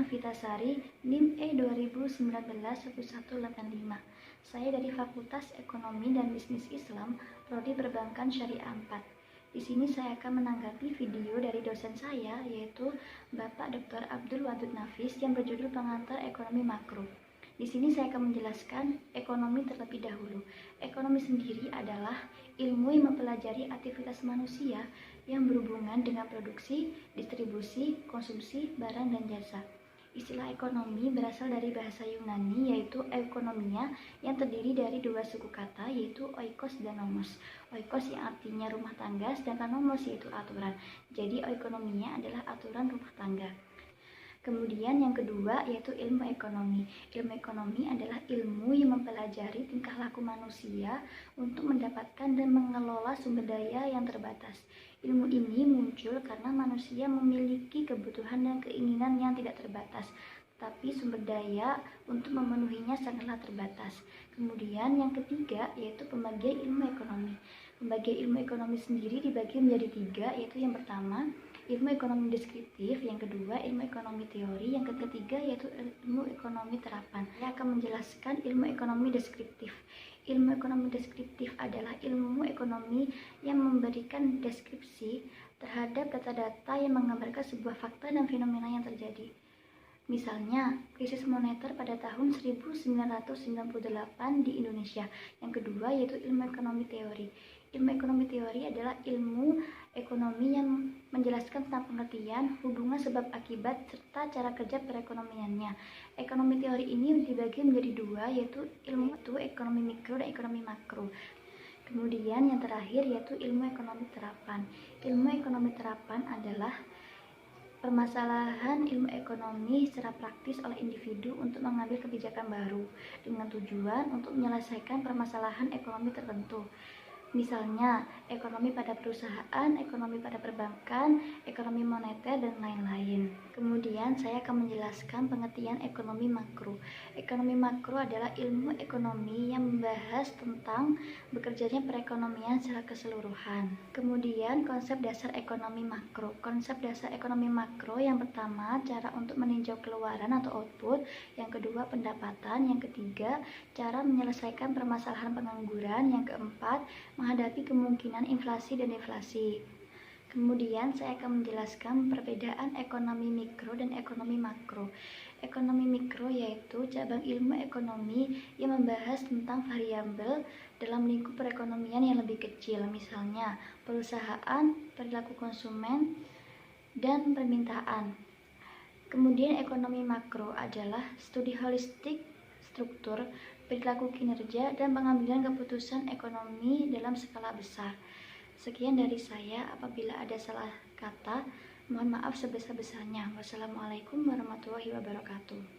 Vitasari, NIM E20191185. Saya dari Fakultas Ekonomi dan Bisnis Islam, Prodi Perbankan Syariah 4. Di sini saya akan menanggapi video dari dosen saya, yaitu Bapak Dr. Abdul Wadud Nafis yang berjudul Pengantar Ekonomi Makro. Di sini saya akan menjelaskan ekonomi terlebih dahulu. Ekonomi sendiri adalah ilmu yang mempelajari aktivitas manusia yang berhubungan dengan produksi, distribusi, konsumsi, barang, dan jasa. Istilah ekonomi berasal dari bahasa Yunani, yaitu ekonomia, yang terdiri dari dua suku kata, yaitu oikos dan nomos. Oikos yang artinya rumah tangga, sedangkan nomos yaitu aturan. Jadi ekonomia adalah aturan rumah tangga. Kemudian yang kedua yaitu ilmu ekonomi. Ilmu ekonomi adalah ilmu yang mempelajari tingkah laku manusia untuk mendapatkan dan mengelola sumber daya yang terbatas. Ilmu ini muncul karena manusia memiliki kebutuhan dan keinginan yang tidak terbatas, tapi sumber daya untuk memenuhinya sangatlah terbatas. Kemudian yang ketiga yaitu pembagian ilmu ekonomi. Pembagian ilmu ekonomi sendiri dibagi menjadi tiga, yaitu yang pertama ilmu ekonomi deskriptif, yang kedua ilmu ekonomi teori, yang ketiga yaitu ilmu ekonomi terapan. Saya akan menjelaskan ilmu ekonomi deskriptif. Ilmu ekonomi deskriptif adalah ilmu ekonomi yang memberikan deskripsi terhadap data-data yang menggambarkan sebuah fakta dan fenomena yang terjadi. Misalnya, krisis moneter pada tahun 1998 di Indonesia. Yang kedua yaitu ilmu ekonomi teori. Ilmu ekonomi teori adalah ilmu ekonomi yang menjelaskan tentang pengertian, hubungan sebab akibat, serta cara kerja perekonomiannya. Ekonomi teori ini dibagi menjadi dua, yaitu ilmu ekonomi mikro dan ekonomi makro. Kemudian yang terakhir yaitu ilmu ekonomi terapan. Ilmu ekonomi terapan adalah permasalahan ilmu ekonomi secara praktis oleh individu untuk mengambil kebijakan baru dengan tujuan untuk menyelesaikan permasalahan ekonomi tertentu. Misalnya, ekonomi pada perusahaan, ekonomi pada perbankan, ekonomi moneter, dan lain-lain. Kemudian, saya akan menjelaskan pengertian ekonomi makro. Ekonomi makro adalah ilmu ekonomi yang membahas tentang bekerjanya perekonomian secara keseluruhan. Kemudian, konsep dasar ekonomi makro. Konsep dasar ekonomi makro yang pertama, cara untuk meninjau keluaran atau output. Yang kedua, pendapatan. Yang ketiga, cara menyelesaikan permasalahan pengangguran. Yang keempat, menghadapi kemungkinan inflasi dan deflasi. Kemudian saya akan menjelaskan perbedaan ekonomi mikro dan ekonomi makro. Ekonomi mikro yaitu cabang ilmu ekonomi yang membahas tentang variabel dalam lingkup perekonomian yang lebih kecil, misalnya perusahaan, perilaku konsumen, dan permintaan. Kemudian ekonomi makro adalah studi holistik struktur, perilaku kinerja, dan pengambilan keputusan ekonomi dalam skala besar. Sekian dari saya. Apabila ada salah kata, mohon maaf sebesar-besarnya. Wassalamualaikum warahmatullahi wabarakatuh.